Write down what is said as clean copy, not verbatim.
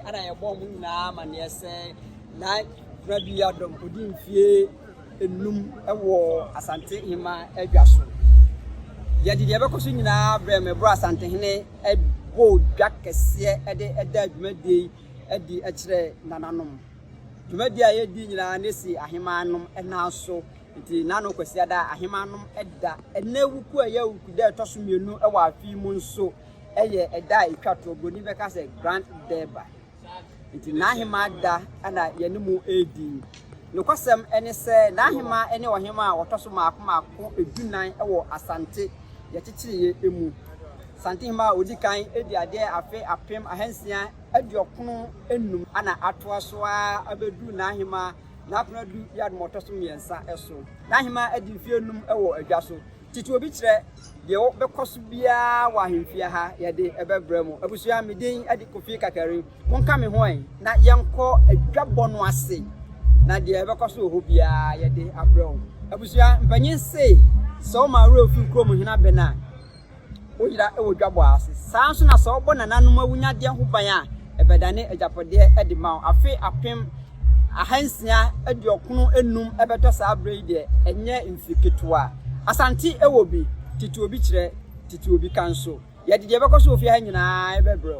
ana ye bom na ma ne se na Konadu Yiadom odi mfie enum ewo Asante hima adwaso ye de bekoso nyina bre me bro Asante hene ebo dwa kese ede adwumade edi akire nananom dwumade aye di nyina nesi ahemanom enaso nti nano kwesi ada ahemanom eda enawuku ayawuku da toso mienu ewo afi mu nso eye eda etwato ogoni beka se Grand Durbar nti na ahema da ana yenimu edi nokwasem ene se na ahema ene ohema otoso maako edunan ewo Asante ye chichiri emu Asante hima odikan edi ade afe apem ahansia adiokono enum ana atoaso abedu na ahema na Konadu Yiadom otoso miensa eso na ahema edi fie enum ewo adwaso titi obi kire de bekoso bia wa ahemfia ha yede ebebremu abusua medin adi kofi kakari monka me hoan na yenko adwabɔ no ase na de ebekoso ho bia yede abrɛw abusua mpanyin se so ma rofi krom hina bena oyira ewo dwabɔ ase sanso na so bɔ nananom awunyade ho ban a ebedane ajapode edi ma afi apem ahansia adiokono enum ebeto sa abrɛ de enye mfiketoa Asante ewo bi titi obi kire titi obi kanso ye de bekoso ofia nyina ebebrɛ